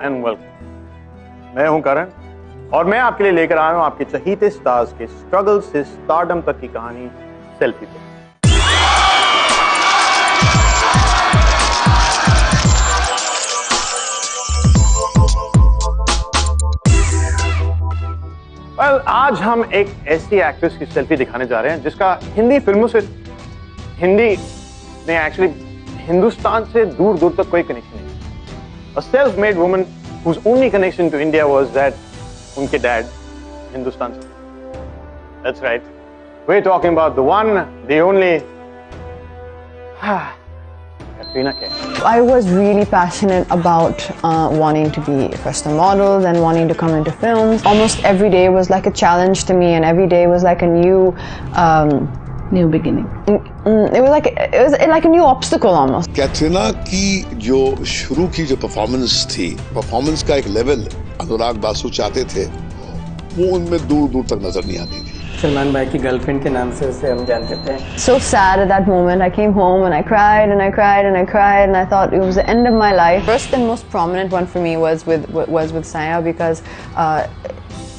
And welcome. मैं हूं करण और मैं आपके लिए लेकर आया हूं आपके चहीते स्टार्स के स्ट्रगल से स्टारडम तक की कहानी सेल्फी पे। आज हम एक ऐसी एक्ट्रेस की सेल्फी दिखाने जा रहे हैं जिसका हिंदी फिल्मों से एक्चुअली हिंदुस्तान से दूर दूर तक कोई कनेक्शन नहीं। A self-made woman whose only connection to India was that उनके डैड हिंदुस्तान से। That's right. We're talking about the one, the only Katrina Kaif. I was really passionate about wanting to be first a model, then wanting to come into films. Almost every day was like a challenge to me, and every day was like a new beginning. It was like a new obstacle almost. Katrina की जो शुरू की जो performance थी, performance का एक level अनुराग बासु चाहते थे, वो उनमें दूर दूर तक नजर नहीं आती थी। सलमान भाई की गर्लफ्रेंड के नाम से उसे हम जानते थे। So sad at that moment. I came home and I cried and I cried and I cried and I thought it was the end of my life. First and most prominent one for me was with Saya, because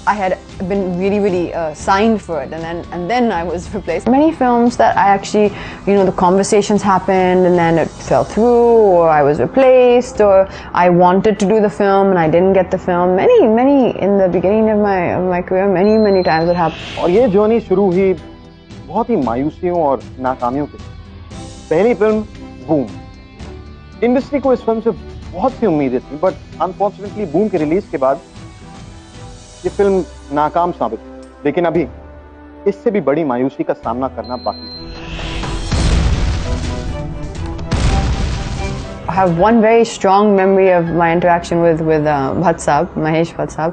I had been really signed for it, and then I was replaced. Many films that I actually, the conversations happened and then it fell through, or I was replaced, or I wanted to do the film and I didn't get the film. Many in the beginning of my career, many times it happened. और ये journey शुरू हुई बहुत ही मायूसियों और नाकामियों के साथ। पहली फिल्म बूम। इंडस्ट्री को इस फिल्म से बहुत सी उम्मीदें थी, बट अनफॉर्चुनेटली बूम के रिलीज के बाद ये फिल्म नाकाम साबित हुई। लेकिन अभी इससे भी बड़ी मायूसी का सामना करना बाकी है। I have one very strong memory of my interaction with Bhatt Saab, Mahesh Bhatt Saab,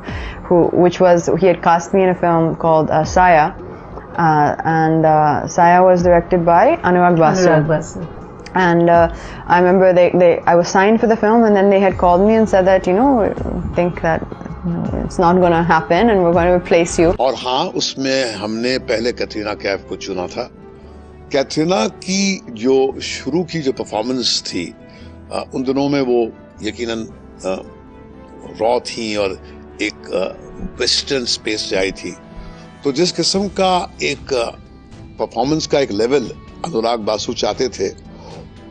he had cast me in a film called Saya, and Saya was directed by Anurag Basu. And I remember I was signed for the film, and then they had called me and said that think that it's not going to happen and we're going to replace you. और हाँ, उसमें हमने पहले कैटरीना कैफ को चुना था। कैटरीना की जो शुरू की जो परफॉर्मेंस थी, उन दिनों में वो यकीनन रॉ थी और एक वेस्टर्न स्पेस से आई थी, तो जिस किस्म का एक परफॉर्मेंस का एक लेवल अनुराग बासु चाहते थे,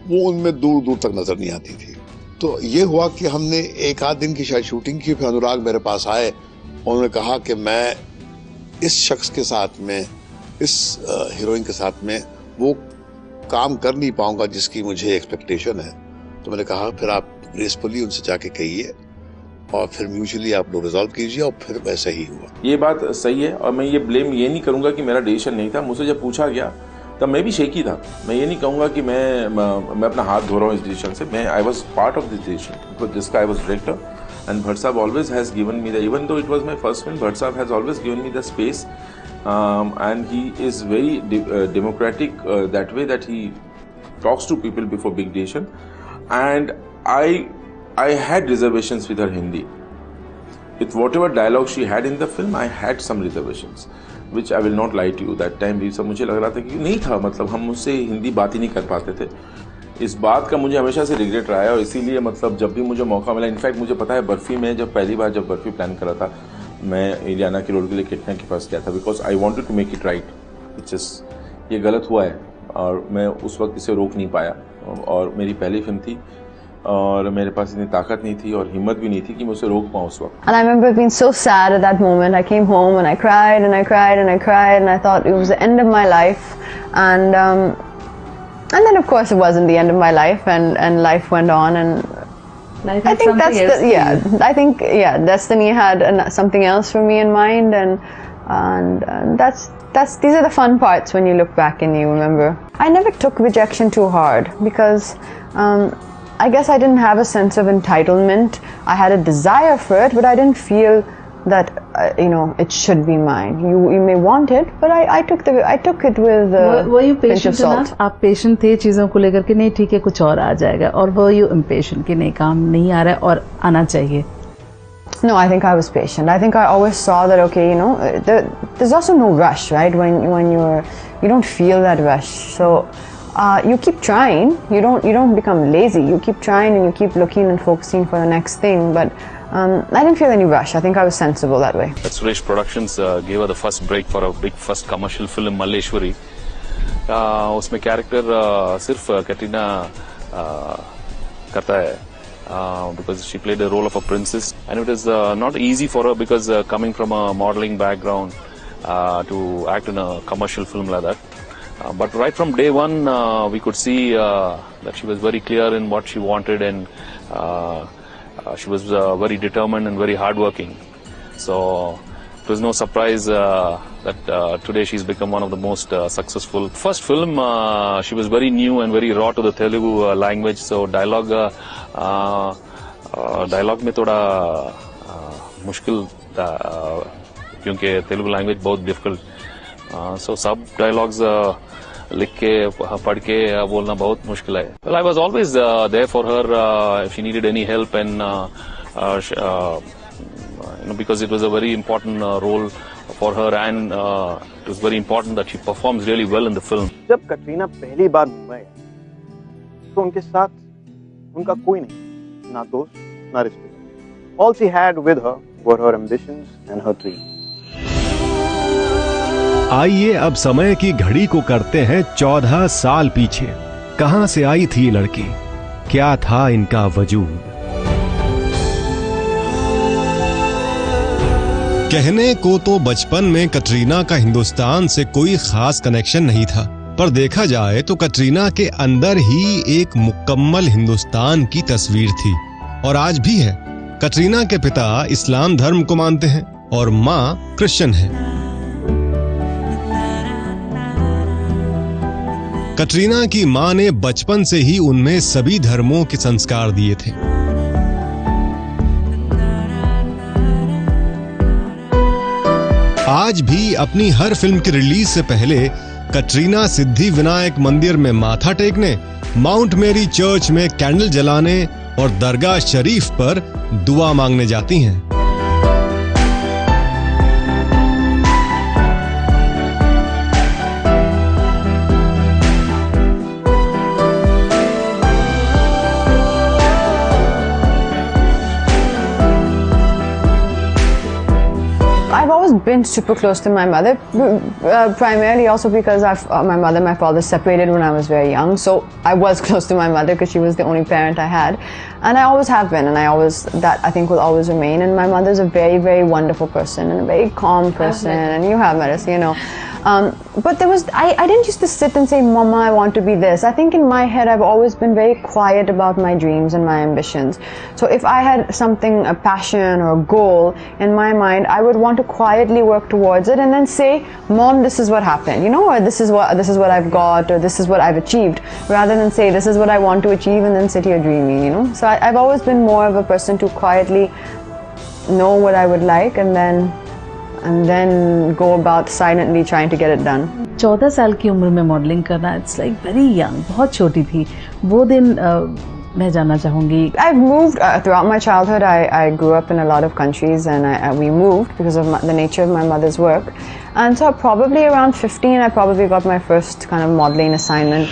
वो उनमें दूर दूर तक नजर नहीं आती थी। तो ये हुआ कि हमने एक आध दिन की शायद शूटिंग की, फिर अनुराग मेरे पास आए, उन्होंने कहा कि मैं इस शख्स के साथ में, इस हीरोइन के साथ में वो काम कर नहीं पाऊंगा जिसकी मुझे एक्सपेक्टेशन है। तो मैंने कहा फिर आप ग्रेसफुली उनसे जाके कहिए और फिर म्यूचुअली आप लोग रिजॉल्व कीजिए, और फिर वैसा ही हुआ। ये बात सही है, और मैं ये ब्लेम ये नहीं करूंगा कि मेरा डिसीजन नहीं था। मुझसे जब पूछा गया तब मैं भी शेकी था। मैं ये नहीं कहूँगा कि मैं अपना हाथ धो रहा हूँ इस डिसीजन से। मैं I was part of this decision, जिसका I was director, and Bhatt साहब always has given me the, even though it was my first film, Bhatt साहब has always given me the space, and he is very democratic that way, that he talks to people before big decision. And I had reservations with her Hindi. With whatever dialogue she had in the film, I had some reservations, which I will not lie to you. That time भी सब मुझे लग रहा था कि नहीं था, मतलब हम उससे हिंदी बात ही नहीं कर पाते थे। इस बात का मुझे हमेशा से रिग्रेट रहा है, और इसीलिए मतलब जब भी मुझे मौका मिला, इनफैक्ट मुझे पता है बर्फी में जब पहली बार जब बर्फी प्लान करा था, मैं इलियाना के रोल के लिए कैटरीना के पास गया था, because I wanted to make it right, which is ये गलत हुआ है और मैं उस वक्त इसे रोक नहीं पाया, और मेरी पहली फिल्म थी और मेरे पास इतनी ताकत नहीं थी और हिम्मत भी नहीं थी कि मैं उसे रोक पाऊँ उस वक्त। And I remember being so sad at that moment. I came home and I cried and I cried and I cried and I thought it was the end of my life. And then of course it wasn't the end of my life, and life went on, and life I think I think destiny had something else for me in mind, and these are the fun parts when you look back and you remember. I never took rejection too hard because I guess I didn't have a sense of entitlement. I had a desire for it, but I didn't feel that it should be mine. You may want it, but I took it with were you pinch of patient salt. enough? आप patient थे चीज़ों को लेकर के, नहीं ठीक है कुछ और आ जाएगा, और were you impatient कि नहीं काम नहीं आ रहा है और आना चाहिए? No, I think I was patient. I think I always saw that, okay, there's also no rush, right? When you don't feel that rush. So you keep trying. You don't become lazy. You keep trying and you keep looking and focusing for the next thing. But I didn't feel any rush. I think I was sensible that way. Suresh Productions gave her the first break for a big first commercial film, Malleshwari. उसमें character सिर्फ कैटरीना करता है because she played the role of a princess, and it is not easy for her because coming from a modeling background to act in a commercial film like that. But right from day one, we could see that she was very clear in what she wanted, and she was very determined and very hardworking. So it was no surprise that today she's become one of the most successful. First film, she was very new and very raw to the Telugu language, so dialogue में थोड़ा मुश्किल था क्योंकि Telugu language बहुत difficult, सो सब dialogues लिख के पढ़ के बोलना बहुत मुश्किल है. Well, I was always there for her if she needed any help, and because it was a very important role for her, and it was very important that she performs really well in the film. जब कटरीना पहली बार मुंबई आई तो उनके साथ उनका कोई नहीं, ना दोस्त ना रिश्तेदार. All she had with her were her ambitions and her dreams. आइए अब समय की घड़ी को करते हैं 14 साल पीछे. कहां से आई थी लड़की, क्या था इनका वजूद? कहने को तो बचपन में कटरीना का हिंदुस्तान से कोई खास कनेक्शन नहीं था, पर देखा जाए तो कटरीना के अंदर ही एक मुकम्मल हिंदुस्तान की तस्वीर थी, और आज भी है. कटरीना के पिता इस्लाम धर्म को मानते हैं और माँ क्रिश्चियन है. कटरीना की माँ ने बचपन से ही उनमें सभी धर्मों के संस्कार दिए थे. आज भी अपनी हर फिल्म की रिलीज से पहले कटरीना सिद्धि विनायक मंदिर में माथा टेकने, माउंट मेरी चर्च में कैंडल जलाने और दरगाह शरीफ पर दुआ मांगने जाती हैं. I've always been super close to my mother, primarily also because my mother and my father separated when I was very young, so I was close to my mother because she was the only parent I had, and I always have been, and that I think will always remain. And my mother's a very, very wonderful person and a very calm person, and you have met us, you know. But I didn't used to sit and say, Mama, I want to be this. I think in my head I've always been very quiet about my dreams and my ambitions. So if I had something, a passion or a goal in my mind, I would want to quietly work towards it and then say, Mom, this is what happened, you know, or this is what I've got, or this is what I've achieved, rather than say, this is what I want to achieve and then sit here dreaming, you know. So I've always been more of a person to quietly know what I would like and then go about silently trying to get it done. 14 साल की उम्र में modelling करना, it's like very young, बहुत छोटी थी वो दिन. मैं जानना चाहूंगी. I've moved throughout my childhood. I grew up in a lot of countries, and we moved because of the nature of my mother's work. And so probably around 15, I probably got my first kind of modeling assignment.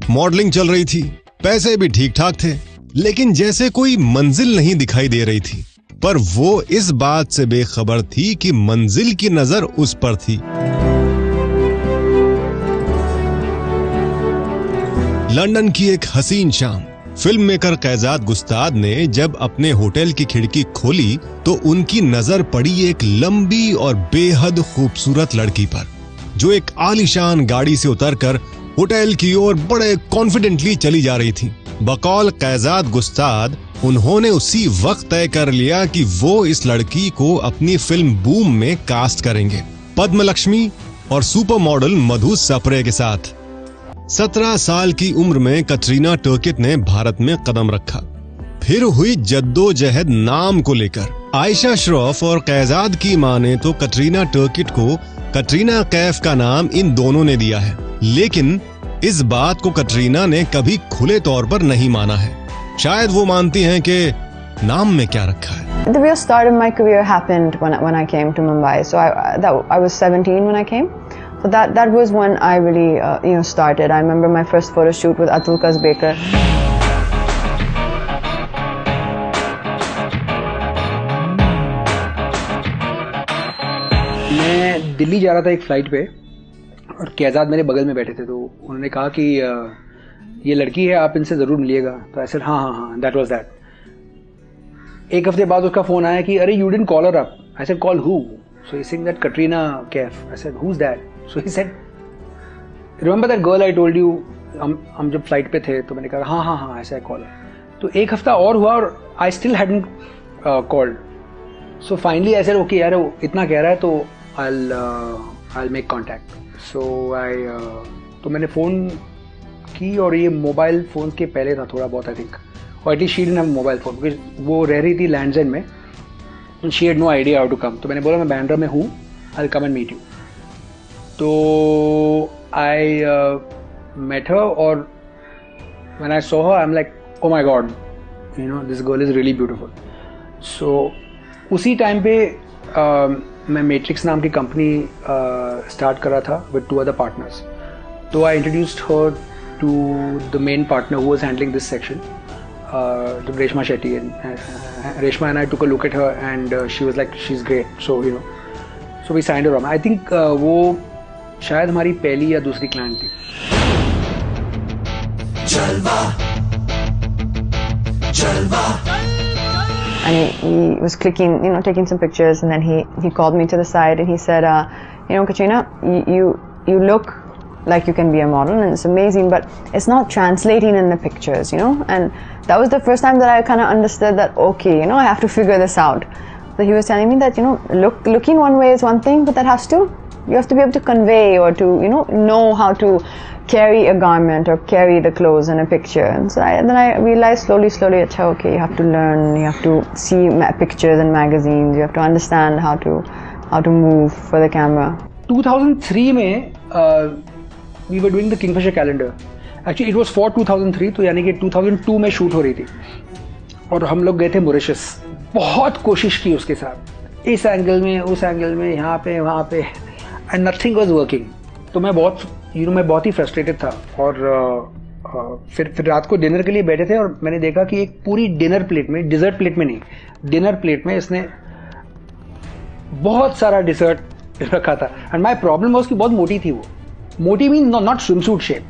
Modelling चल रही थी, पैसे भी ठीक ठाक थे, लेकिन जैसे कोई मंजिल नहीं दिखाई दे रही थी. पर वो इस बात से बेखबर थी कि मंजिल की नजर उस पर थी. लंदन की एक हसीन शाम, फिल्म मेकर कैजाद गुस्ताद ने जब अपने होटल की खिड़की खोली तो उनकी नजर पड़ी एक लंबी और बेहद खूबसूरत लड़की पर, जो एक आलीशान गाड़ी से उतरकर होटल की ओर बड़े कॉन्फिडेंटली चली जा रही थी. बकौल कैजाद गुस्ताद, उन्होंने उसी वक्त तय कर लिया कि वो इस लड़की को अपनी फिल्म बूम में कास्ट करेंगे, पद्म लक्ष्मी और सुपर मॉडल मधु सप्रे के साथ. 17 साल की उम्र में कटरीना टर्किट ने भारत में कदम रखा. फिर हुई जद्दोजहद नाम को लेकर. आयशा श्रॉफ और कैजाद की मां ने तो कटरीना टर्किट को कटरीना कैफ का नाम इन दोनों ने दिया है, लेकिन इस बात को कटरीना ने कभी खुले तौर पर नहीं माना है. शायद वो मानती हैं कि नाम में क्या रखा है। The real start of my career happened when I came to Mumbai. So I was 17 when I came. So that was when I really started. I remember my first photo shoot with Atul Kasbekar. मैं दिल्ली जा रहा था एक flight पे और कैजाद मेरे बगल में बैठे थे, तो उन्होंने कहा कि ये लड़की है, आप इनसे ज़रूर मिलिएगा। तो आई सेड हाँ, दैट वाज दैट। एक हफ्ते बाद उसका फ़ोन आया कि अरे you didn't call her up. I said call who? So he said that Katrina Kaif. I said who is that? So he said remember that girl I told you. हम जब flight पे थे तो मैंने कहा हाँ ऐसा है, कॉल। तो एक हफ्ता और हुआ और I still hadn't called. So finally I said okay यार वो इतना कह रहा है तो I'll make contact. So तो मैंने फ़ोन की और ये मोबाइल फ़ोन के पहले था थोड़ा बहुत आई थिंक, और at least she didn't have mobile phone because वो रह रही थी लैंड्स एंड में, she had no idea how to come. तो मैंने बोला मैं बैंड्रा में हूँ, I will come and meet you. तो आई मेट हर और when I saw her I am like oh my God, you know this girl is really beautiful. So उसी time पे मैं मैट्रिक्स नाम की कंपनी स्टार्ट कर रहा था विद 2 अदर पार्टनर्स। तो I introduced her to the main partner who was handling this section, Reshma Shetty. Reshma and I took a look at her and she was like she is great. So you know so we signed her on. I think वो शायद हमारी पहली या दूसरी client थी। And he was clicking, taking some pictures, and then he called me to the side and he said, Katrina, you look like you can be a model and it's amazing, but it's not translating in the pictures, And that was the first time that I kind of understood that, okay, I have to figure this out. So he was telling me that, looking one way is one thing, but you have to be able to convey or to, know how to carry a garment or carry the clothes in a picture. And so then I realized slowly, okay, you have to learn, you have to see pictures in magazines, you have to understand how to move for the camera. 2003 में we were doing the Kingfisher calendar. Actually it was for 2003, तो यानी कि 2002 में shoot हो रही थी और हम लोग गए थे मॉरिशस। बहुत कोशिश की उसके साथ, इस एंगल में उस एंगल में, यहाँ पे वहाँ पे, एंड नथिंग वाज वर्किंग। तो मैं बहुत ही फ्रस्ट्रेटेड था और फिर रात को डिनर के लिए बैठे थे और मैंने देखा कि एक पूरी डिनर प्लेट में, डिजर्ट प्लेट में नहीं, डिनर प्लेट में इसने बहुत सारा डिजर्ट रखा था। एंड माई प्रॉब्लम वाज कि बहुत मोटी थी वो। मोटी mean not swimsuit shape,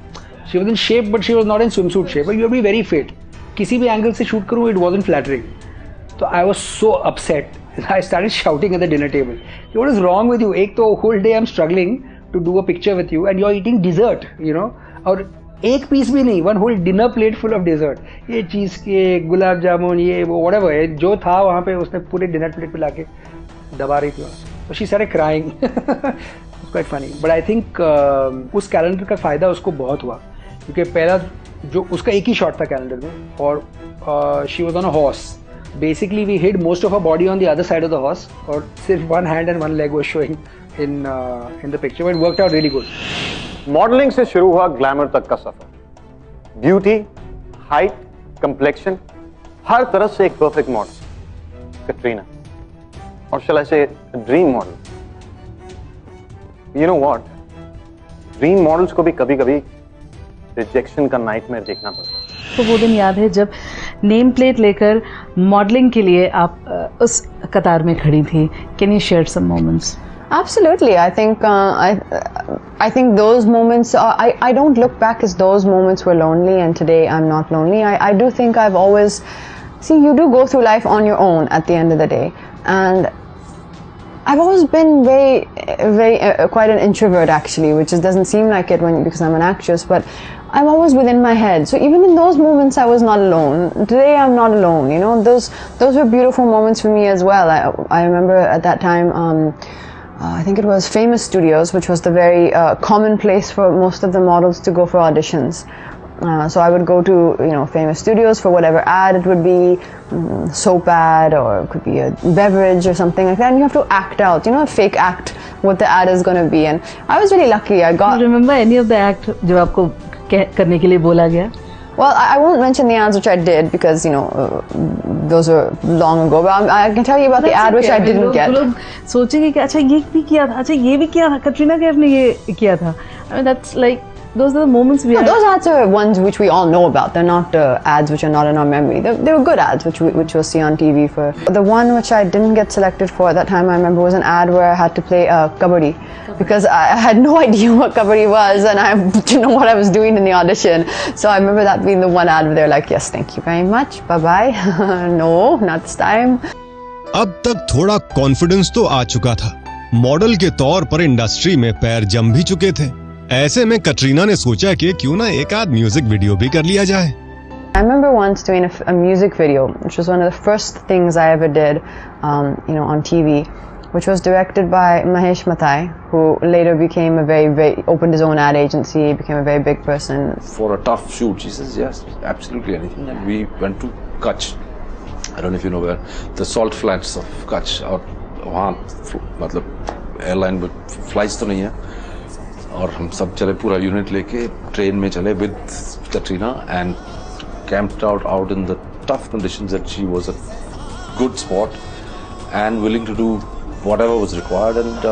she was in shape but she was not in swimsuit shape, but you R be very fit. किसी भी एंगल से शूट करूँ इट वाजंट फ्लैटरिंग। तो I was so upset, I started shouting at the dinner table, what is wrong with you? एक तो whole day I am struggling to do a picture with you and you're eating dessert, और एक piece भी नहीं, one whole dinner plate full of dessert, ये cheese cake, gulab jamun, ये वो whatever है जो था वहाँ पे, उसने पूरे डिनर प्लेट पे लाके दबा रही थी। तो she started crying. It's quite funny, but I think उस कैलेंडर का फ़ायदा उसको बहुत हुआ क्योंकि पहला जो उसका एक ही शॉट था कैलेंडर में और she was on a horse. Basically we hid most of her body on the other side of the horse और सिर्फ one hand and one leg was showing in the picture, but it worked out really good. Modelling से शुरू हुआ glamour तक का सफर, beauty, height, complexion, हर तरफ से एक परफेक्ट मॉडल कटरीना, और शैल आई से dream model. You know what, dream models को भी कभी कभी रिजेक्शन का नाइटमेयर देखना पड़ता है। तो वो दिन याद है जब नेम प्लेट लेकर मॉडलिंग के लिए आप उस कतार में खड़ी थी। Can you share some moments? Absolutely. I think I think those moments. I don't look back as those moments were lonely, and today I'm not lonely. I do think I've always you do go through life on your own at the end of the day, and I've always been very quite an introvert actually, which doesn't seem like it because I'm an actress, but I'm always within my head. So even in those moments, I was not alone. Today, I'm not alone. Those were beautiful moments for me as well. I remember at that time. I think it was Famous Studios, which was the very common place for most of the models to go for auditions. So I would go to Famous Studios for whatever ad it would be, soap ad or it could be a beverage or something like that. And you have to act out, fake act what the ad is going to be. And I was really lucky. I got. Do you remember any of the act जो आपको करने के लिए बोला गया? Well, I won't mention the ads which I did because those were long ago. But I can tell you about the ad which I didn't get. लोग सोचेंगे कि अच्छा ये भी किया था, अच्छा ये भी किया था, कटरीना कैफ ने ये किया था. I mean that's like those are the moments we. No, those ads are ones which we all know about. They're not ads which are not in our memory. They were good ads which we'll see on TV. For the one which I didn't get selected for at that time, I remember was an ad where I had to play kabaddi because I had no idea what kabaddi was and I didn't know what I was doing in the audition. So I remember that being the one ad where they're like, yes, thank you very much, bye bye. No, not this time. अब तक थोड़ा confidence तो आ चुका था, model के तौर पर industry में पैर जम भी चुके थे. ऐसे में कटरीना ने सोचा कि क्यों ना एक आध म्यूजिक वीडियो भी कर लिया जाए. I remember once doing a music video, which was one of the first things I ever did, on TV, which was directed by Mahesh Mathai, who later became opened his own ad agency, became a very big person. For a tough shoot, she says yes, absolutely anything. And we went to Kutch. I don't know if you know where the salt flats of Kutch. और वहाँ मतलब airline में flights तो नहीं है. और हम सब चले पूरा यूनिट लेके ट्रेन में चले with Katrina and camped out in the tough conditions that she was a good sport and willing to do whatever was required, and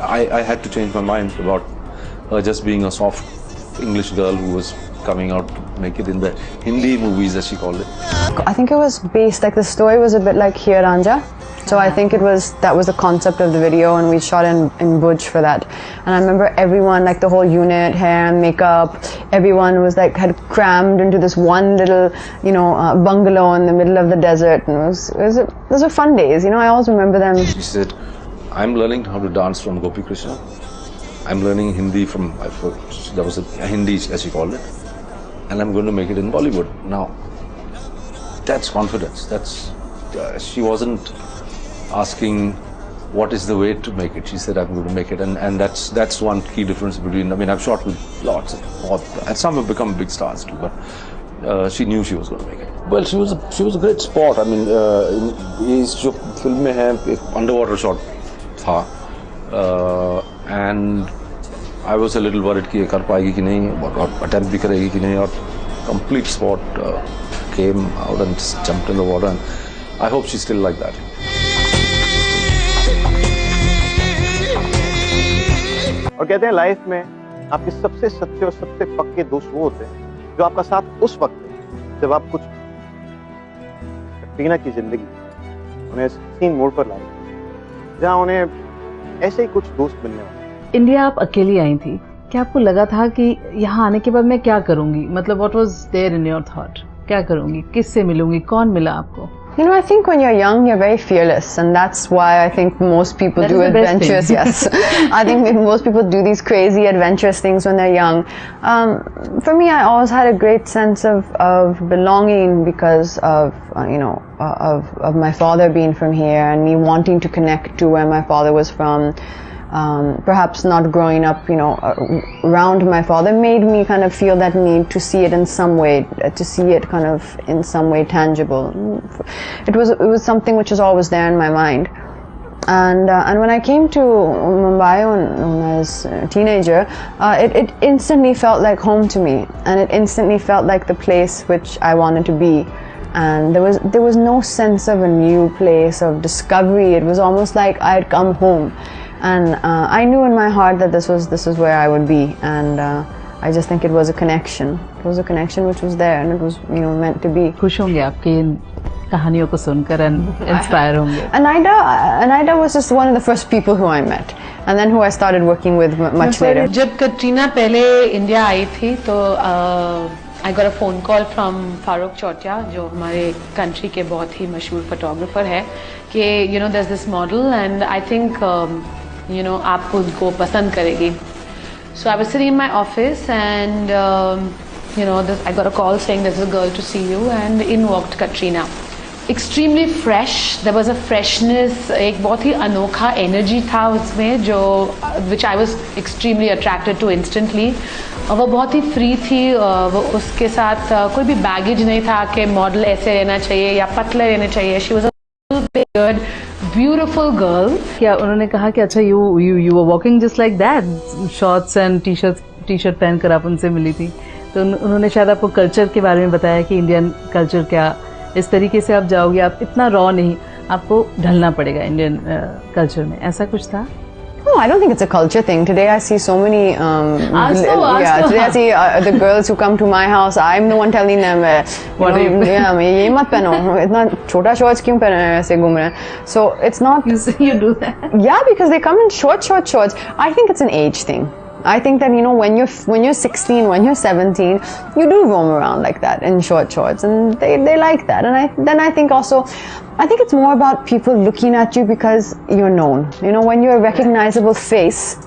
I had to change my mind about her just being a soft English girl who was coming out to make it in the Hindi movies, as she called it. I think it was based, like the story was a bit like Here Ranja. So I think that was the concept of the video, and we shot in Bhuj for that. And I remember everyone, like the whole unit, hair and makeup, everyone was like had crammed into this one little, bungalow in the middle of the desert, and those were fun days. I always remember them. She said, "I'm learning how to dance from Gopi Krishna. I'm learning Hindi from there was a Hindi, as she called it, and I'm going to make it in Bollywood." Now, that's confidence. She wasn't asking what is the way to make it. She said, I'm going to make it, and that's one key difference between. I mean, I've shot with lots of, and some have become big stars too, but she knew she was going to make it. Well, she was a great sport. I mean, इस जो film में है underwater shot था, and I was a little worried कि ये कर पाएगी कि नहीं, और attempt भी करेगी कि नहीं, और complete sport came out and just jumped in the water, and I hope she's still like that. और कहते हैं लाइफ में आपके सबसे सच्चे और सबसे पक्के दोस्त वो होते हैं जो आपका साथ उस वक्त है जब आप कुछ कटरीना की जिंदगी उन्हें सीन मोड़ पर लाए, जहां उन्हें ऐसे ही कुछ दोस्त मिलने वाले. इंडिया आप अकेली आई थी, क्या आपको लगा था कि यहाँ आने के बाद मैं क्या करूंगी? मतलब what was there in your thought? क्या करूंगी, किससे मिलूंगी, कौन मिला आपको? I think when you're young, you're very fearless, and that's why I think most people do adventurous. Yes, I think most people do these crazy adventurous things when they're young. For me, I always had a great sense of belonging because of of my father being from here and me wanting to connect to where my father was from. Perhaps not growing up, around my father made me kind of feel that need to see it in some way, to see it kind of in some way tangible. It was something which was always there in my mind. And when I came to Mumbai when I was a teenager, it instantly felt like home to me, and it instantly felt like the place which I wanted to be. And there was no sense of a new place, of discovery. It was almost like I had come home. And I knew in my heart that this is where I would be, and I just think it was a connection. It was a connection which was there, and it was meant to be. खुश होंगे आपकी इन कहानियों को सुनकर and inspire होंगे. Anaida was just one of the first people who I met, and then who I started working with much later. जब कटरीना पहले India I थी तो I got a phone call from Farooq Chotia, जो हमारे country के बहुत ही मशहूर photographer है, कि there's this model and I think आपको उनको पसंद करेगी. So I was sitting in my office and I got a call saying there's a girl to see you, and in walked Katrina. Extremely fresh, there was a freshness, एक बहुत ही अनोखा energy था उसमें जो which I was extremely attracted to instantly. वो बहुत ही free थी, वो उसके साथ कोई भी बैगेज नहीं था कि मॉडल ऐसे रहना चाहिए या पतले रहने चाहिए. She was a good, beautiful girl. क्या उन्होंने कहा कि अच्छा you were walking just like that, shorts and t-shirt पहनकर आप उनसे मिली थी? तो उन्होंने शायद आपको कल्चर के बारे में बताया कि इंडियन कल्चर क्या, इस तरीके से आप जाओगे, आप इतना रॉ नहीं, आपको ढलना पड़ेगा इंडियन कल्चर में, ऐसा कुछ था? No, I don't think it's a culture thing. Today I see so many. Today I see the girls who come to my house. I'm the one telling them, ये मत पहनो, इतना छोटा shorts क्यों पहन रहे हैं, ऐसे घूम रहे हैं. So it's not. You do that? Yeah, because they come in short shorts. I think it's an age thing. I think that, you know, when you're 16, when you're 17, you do roam around like that in short shorts, and they like that. And I think also, I think it's more about people looking at you because you're known. You know, when you're a recognizable face,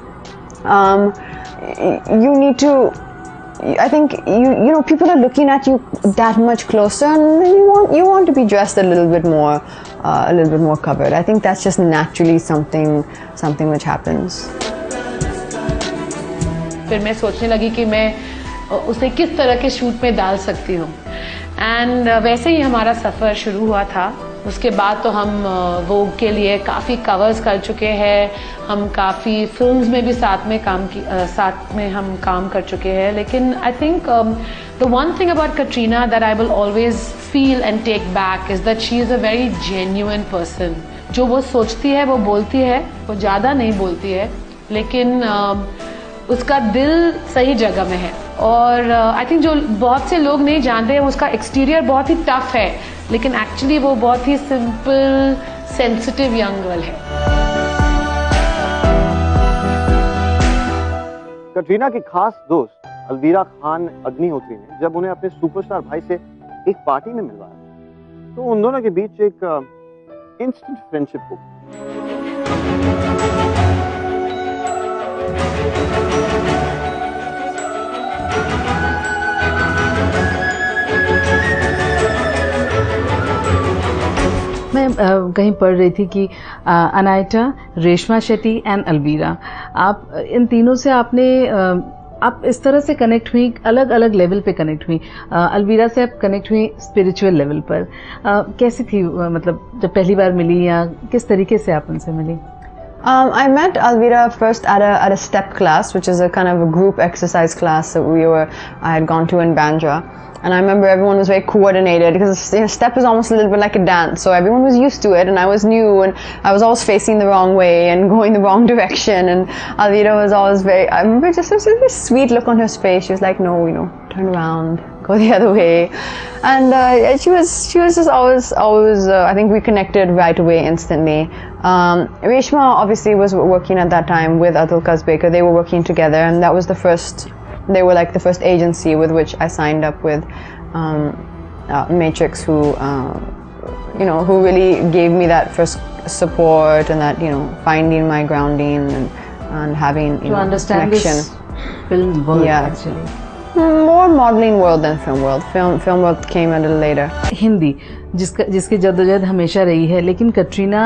you need to. I think you know, people are looking at you that much closer, and you want to be dressed a little bit more covered. I think that's just naturally something which happens. फिर मैं सोचने लगी कि मैं उसे किस तरह के शूट में डाल सकती हूँ, एंड वैसे ही हमारा सफ़र शुरू हुआ था. उसके बाद तो हम वोग के लिए काफ़ी कवर्स कर चुके हैं, हम काफ़ी फिल्म्स में भी साथ में हम काम कर चुके हैं. लेकिन I think the one thing about Katrina that I will always feel and take back is that she is a very genuine person. जो वो सोचती है वो बोलती है, वो ज़्यादा नहीं बोलती है, लेकिन उसका दिल सही जगह में है. और आई थिंक जो बहुत से लोग नहीं जानते हैं, उसका एक्सटीरियर बहुत ही टफ है, लेकिन एक्चुअली वो बहुत ही सिंपल सेंसिटिव यंग गर्ल है. कटरीना की खास दोस्त अलवीरा खान अग्निहोत्री ने जब उन्हें अपने सुपरस्टार भाई से एक पार्टी में मिलवाया, तो उन दोनों के बीच एक इंस्टेंट फ्रेंडशिप हो. मैं कहीं पढ़ रही थी कि अनायटा, रेशमा शेट्टी एंड अलवीरा, आप इन तीनों से आप इस तरह से कनेक्ट हुई, अलग अलग लेवल पे कनेक्ट हुई. अलवीरा से आप कनेक्ट हुई स्पिरिचुअल लेवल पर. कैसी थी, मतलब जब पहली बार मिली या किस तरीके से आप उनसे मिली? I met Alvira first at a step class, which is a kind of a group exercise class that I had gone to in Bandra. And I remember everyone was very coordinated because, you know, step is almost a little bit like a dance. So everyone was used to it, and I was new, and I was always facing the wrong way and going the wrong direction. And Alvira was always I remember just a very sweet look on her face. She was like, no, you know, turn around, go the other way. And she was just always, I think we connected right away instantly. Reshma obviously was working at that time with Atul Kazbekar. They were working together, and that was they were like the first agency with which I signed up with Matrix, who really gave me that first support and that, you know, finding my grounding and having, you know, understand connection. This film world, actually. More modeling world than film world. Film world came a little later. Hindi जिसकी जद्दोजहद हमेशा रही है, लेकिन कटरीना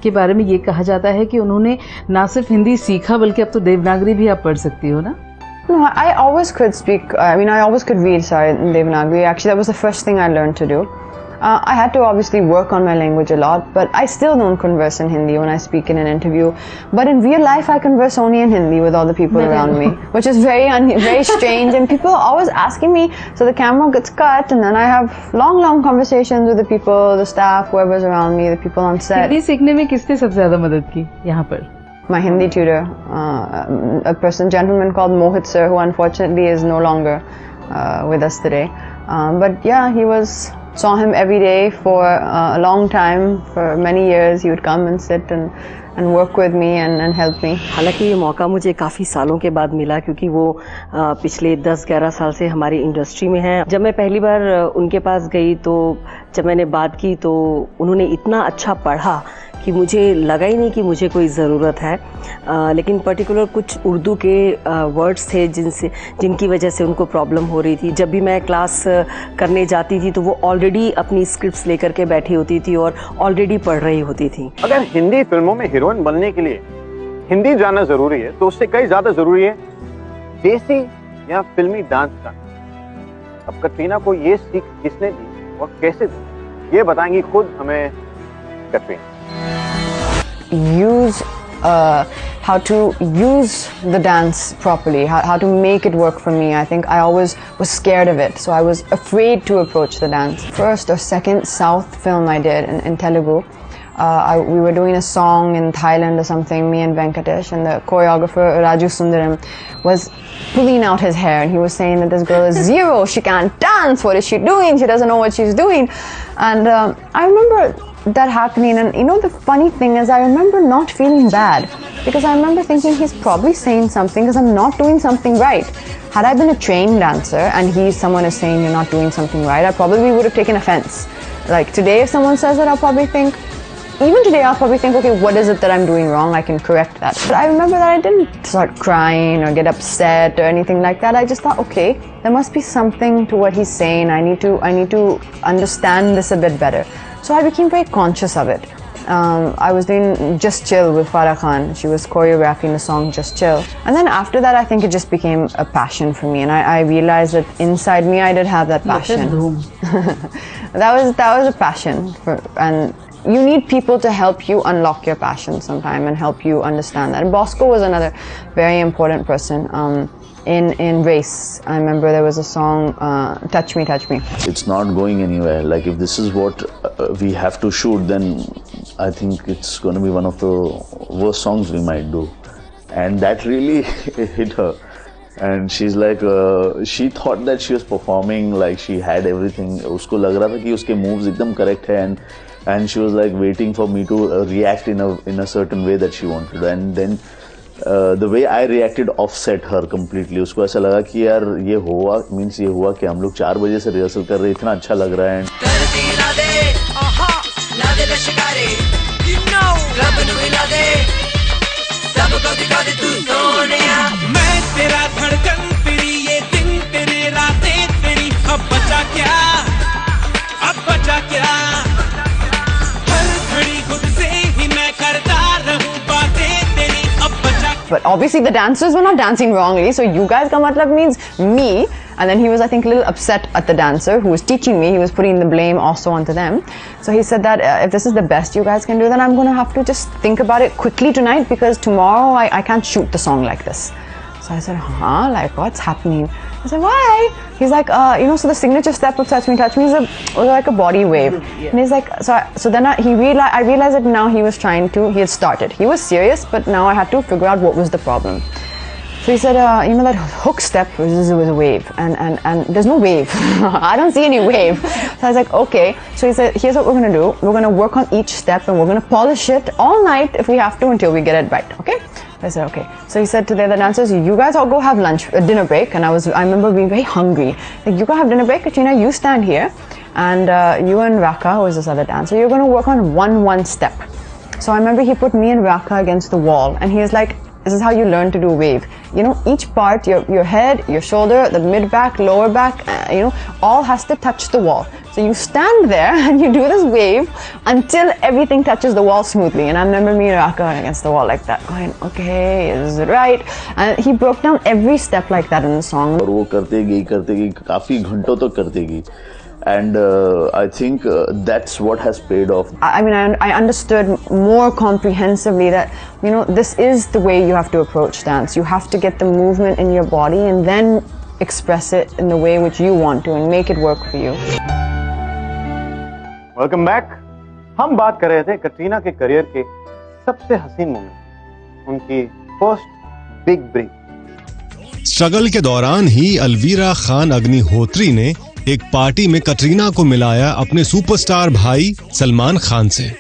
के बारे में ये कहा जाता है कि उन्होंने ना सिर्फ हिंदी सीखा बल्कि अब तो देवनागरी भी आप पढ़ सकती हो ना? No, I always could speak. I always could read Devanagari. Actually, that was the first thing I learned to do. I had to obviously work on my language a lot, but I still don't converse in Hindi when I speak in an interview. But in real life, I converse only in Hindi with all the people around me, which is very strange. And people are always asking me, so the camera gets cut, and then I have long conversations with the people, the staff, whoever's around me, the people on set. Hindi सीखने में किसने सबसे ज़्यादा मदद की यहाँ पर? My Hindi tutor, a gentleman called Mohit sir, who unfortunately is no longer with us today. But yeah, saw him every day for a long time, for many years. He would come and sit and work with me and help me. हालांकि ये मौका मुझे काफ़ी सालों के बाद मिला, क्योंकि वो पिछले 10-11 साल से हमारी इंडस्ट्री में हैं. जब मैं पहली बार उनके पास गई, तो जब मैंने बात की तो उन्होंने इतना अच्छा पढ़ा कि मुझे लगा ही नहीं कि मुझे कोई ज़रूरत है. लेकिन पर्टिकुलर कुछ उर्दू के वर्ड्स थे जिनकी वजह से उनको प्रॉब्लम हो रही थी. जब भी मैं क्लास करने जाती थी तो वो ऑलरेडी अपनी स्क्रिप्ट्स लेकर के बैठी होती थी और ऑलरेडी पढ़ रही होती थी. अगर हिंदी फिल्मों में हीरोइन बनने के लिए हिंदी जानना ज़रूरी है, तो उससे कई ज़्यादा ज़रूरी है देसी या फिल्मी डांस जानना. अब कटरीना को ये सीख किसने दी और कैसे दी, ये बताएंगी खुद हमें Katrina. Use how to use the dance properly, how to make it work for me. I think I always was scared of it, so I was afraid to approach the dance. First or second South film I did in Telugu. We were doing a song in Thailand or something, me and Venkatesh, and the choreographer Raju Sundaram was pulling out his hair, and he was saying that this girl is zero, she can't dance, what is she doing, she doesn't know what she's doing. And I remember that happening, and you know, the funny thing is I remember not feeling bad, because I remember thinking he's probably saying something because I'm not doing something right. Had I been a trained dancer and someone is saying you're not doing something right, I probably would have taken offense. Like today, if someone says that, I'll probably think, okay, what is it that I'm doing wrong? I can correct that. But I remember that I didn't start crying or get upset or anything like that. I just thought, okay, there must be something to what he's saying. I need to understand this a bit better. So I became very conscious of it. I was doing Just Chill with Farah Khan. She was choreographing the song Just Chill. And then after that, I think it just became a passion for me. And I realized that inside me, I did have that passion. that was a passion. And you need people to help you unlock your passion sometime and help you understand that. And Bosco was another very important person. In Race, I remember there was a song, Touch Me, Touch Me. It's not going anywhere. Like if this is what we have to shoot, then I think it's going to be one of the worst songs we might do. And that really hit her. And she's like, she thought that she was performing like she had everything. Usko lag raha tha ki uske moves ekdam correct hai, and she was like waiting for me to react in a certain way that she wanted. And then the way I reacted offset her completely. उसको ऐसा लगा कि यार ये हुआ means ये हुआ कि हम लोग 4 बजे से रिहर्सल कर रहे हैं, इतना अच्छा लग रहा है. मैं तेरा धड़कन तेरी ये दिन तेरे रातें तेरी अब बचा क्या, अब बचा क्या, हर घड़ी खुद से ही मैं करता रहूं बातें तेरी. But obviously the dancers were not dancing wrongly, so you guys ka matlab means me. And then he was, I think, a little upset at the dancer who was teaching me. He was putting the blame also onto them. So he said that if this is the best you guys can do, then I'm going to have to just think about it quickly tonight, because tomorrow I can't shoot the song like this. So I said, huh? Like, what's happening? I said, why? He's like, you know, so the signature step of Touch Me is like a body wave. And he's like, so then I realized that now he had started. He was serious, but now I had to figure out what was the problem. So he said, you know, that hook step was a wave, and there's no wave. I don't see any wave. So I was like, okay. So he said, here's what we're going to do. We're going to work on each step, and we're going to polish it all night if we have to until we get it right, okay? I said, okay. So he said to the other dancers, you guys all go have lunch, dinner break. And I remember being very hungry. Like, you go have dinner break, Katrina, you stand here. And you and Raka, who is this other dancer, you're going to work on one step. So I remember he put me and Raka against the wall. And he was like, this is how you learn to do wave. You know, each part, your head, your shoulder, the mid back, lower back, you know, all has to touch the wall. So you stand there and you do this wave until everything touches the wall smoothly. And I remember me and Raka against the wall like that, going, okay, is it right? And he broke down every step like that in the song. और वो करते गई काफी घंटों तक करते गई. And I think that's what has paid off. I mean, I understood more comprehensively that, you know, this is the way you have to approach dance. You have to get the movement in your body and then express it in the way which you want to and make it work for you. Welcome back. हम बात कर रहे थे कटरीना के career के सबसे हसीन moment, उनकी फर्स्ट बिग ब्रेक. स्ट्रगल के दौरान ही अलवीरा खान अग्निहोत्री ने एक पार्टी में कटरीना को मिलाया अपने सुपरस्टार भाई सलमान खान से.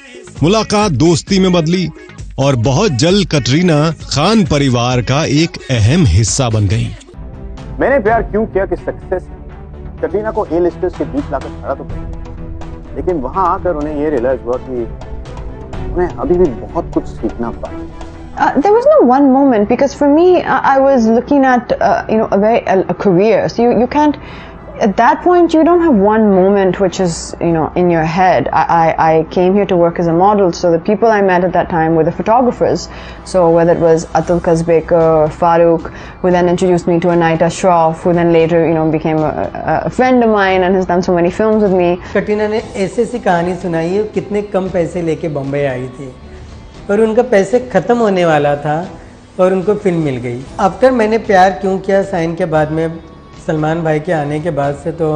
मुलाकात दोस्ती में बदली और बहुत जल्द कटरीना खान परिवार का एक अहम हिस्सा बन गई. मैंने प्यार क्यों किया कि सक्सेस कटरीना को ए लिस्टर्स के बीच लाकर खड़ा तो किया, लेकिन वहां आकर उन्हें ये रियलाइज हुआ कि उन्हें अभी भी बहुत कुछ सीखना बाकी. There was no one moment, because for me, I was looking at you know, a career. So you can't. At that point, you don't have one moment which is, you know, in your head. I came here to work as a model, so the people I met at that time were the photographers. So whether it was Atul Kazbekar or Farooq, who then introduced me to Anita Shroff, who then later, you know, became a friend of mine and has done so many films with me. Katrina ने ऐसी सी कहानी सुनाई है, कितने कम पैसे लेके बॉम्बे आई थी, पर उनका पैसे ख़त्म होने वाला था, और उनको फिल्म मिल गई। आफ्टर मैंने प्यार क्यों किया साइन के बाद में सलमान भाई के आने के बाद से तो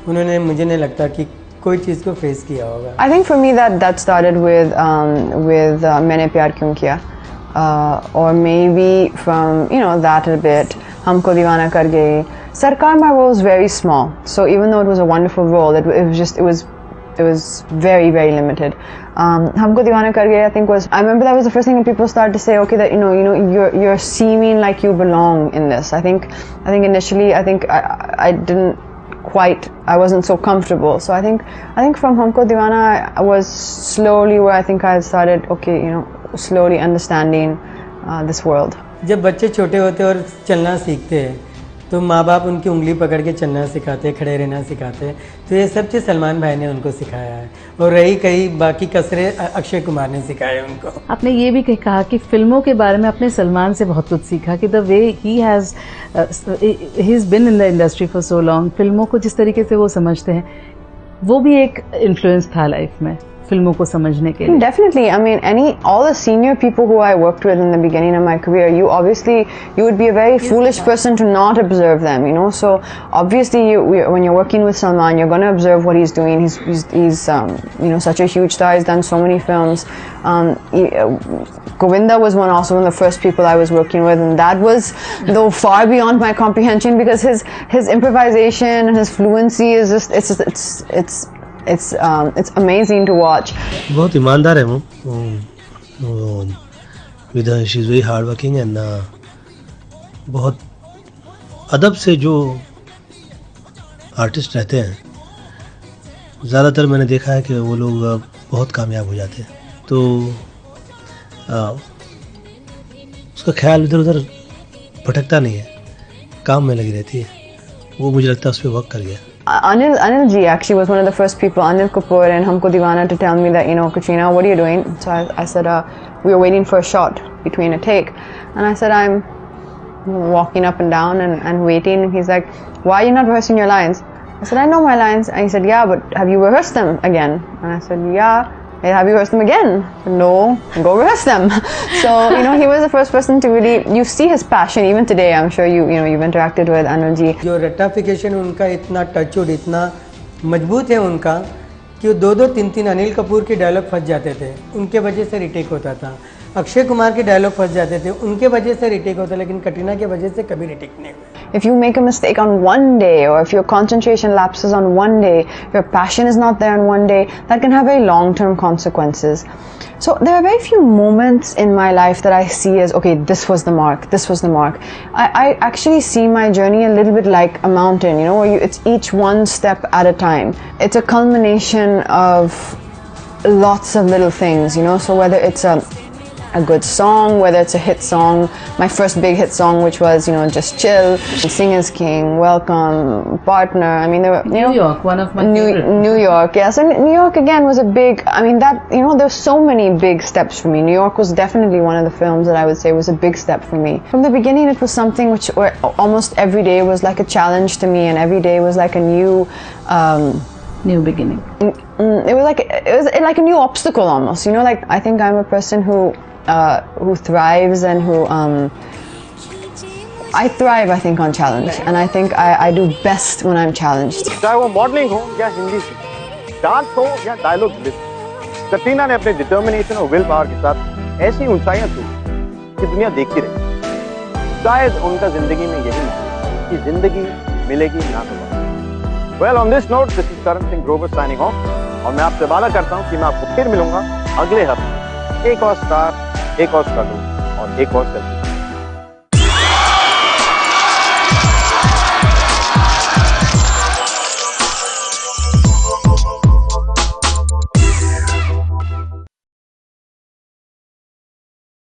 उन्होंने मुझे नहीं लगता कि कोई चीज़ को फेस किया होगा। I think for me that started with मैंने प्यार क्यों किया, or maybe from that a bit, हमको दीवाना कर गई। सरकार, my role was very small, so even though it was a wonderful role, it was very, very limited. हमको दीवाना कर गई, I think I remember that was the first thing that people started to say, okay, that you're seeming like you belong in this. I think initially I didn't quite, I wasn't so comfortable. So I think from Humko Deewana I was slowly where I think I started, okay, slowly understanding this world. जब बच्चे छोटे होते और चलना सीखते हैं तो माँ बाप उनकी उंगली पकड़ के चलना सिखाते, खड़े रहना सिखाते, तो ये सब चीज़ सलमान भाई ने उनको सिखाया है और रही कई बाकी कसरे अक्षय कुमार ने सिखाए उनको। आपने ये भी कहा कि फिल्मों के बारे में अपने सलमान से बहुत कुछ सीखा कि the way he is been in the industry for so long, फिल्मों को जिस तरीके से वो समझते हैं वो भी एक इन्फ्लुएंस था लाइफ में फिल्मों को समझने के लिए। Definitely. I mean, all the senior people who I worked with in the beginning of my career, you would be a very foolish person to not observe them, So obviously, when you're working with Salman, you're going to observe what he's doing. He's such a huge star. He's done so many films. Govinda was also one of the first people I was working with, and that was though far beyond my comprehension because his improvisation and his fluency is just it's amazing to watch. बहुत ईमानदार है वो with her, she's very hard working and बहुत अदब से जो artist रहते हैं ज़्यादातर मैंने देखा है कि वो लोग बहुत कामयाब हो जाते हैं, तो उसका ख्याल इधर उधर भटकता नहीं है, काम में लगी रहती है, वो मुझे लगता है उस पर वर्क कर गया। Anil ji actually was one of the first people, Anil Kapoor and Humko Deewana, to tell me that, Katrina, what are you doing? So I said, we were waiting for a shot between a take. And I said, I'm walking up and down and waiting. And he's like, why are you not rehearsing your lines? I said, I know my lines. And he said, yeah, but have you rehearsed them again? And I said, yeah. Have you rehearsed them again? No, go rehearse them. So, he was the first person to really, you see his passion even today. I'm sure you've interacted with Anil ji. जो रट्टाफिकेशन उनका इतना touchwood, इतना मजबूत है उनका कि वो 2-2, 3-3 अनिल कपूर के डायलॉग फंस जाते थे, उनके वजह से रिटेक होता था। अक्षय कुमार के डायलॉग फंस जाते थे, उनके वजह से रिटेक होता, लेकिन कटरीना के वजह से कभी रिटेक नहीं हुआ। If you make a mistake on one day, or if your concentration lapses on one day, your passion is not there on one day, that can have very long-term consequences. So there are very few moments in my life that I see as, okay, this was the mark, this was the mark. I actually see my journey a little bit like a mountain, where it's each one step at a time. It's a culmination of lots of little things, so whether it's a good song, whether it's a hit song, my first big hit song, which was, Just Chill, Sing is King, Welcome, Partner. I mean, there were, New York, one of my favorite. New York, yeah. So New York again was a big, there's so many big steps for me. New York was definitely one of the films that I would say was a big step for me. From the beginning, it was something where almost every day was like a challenge to me, and every day was like a new beginning. It was like a new obstacle almost. I think I'm a person who thrives and who I thrive, I think, on challenge, and I think I do best when I'm challenged. चाहे वो modelling हो या हिंदी से, dance हो या dialogue list, Katrina ने अपने determination और विल पावर के साथ ऐसी ऊंचाइयां छू कि दुनिया देखती रही। शायद उनका जिंदगी में यही है कि जिंदगी मिलेगी ना दोबारा। Well, on this note, this is Karan Singh Grover signing off, और मैं आपसे वादा करता हूँ कि मैं आपको फिर मिलूंगा अगले हफ्ते एक और स्टार, एक और स्ट्रगल और एक और सेल्फी।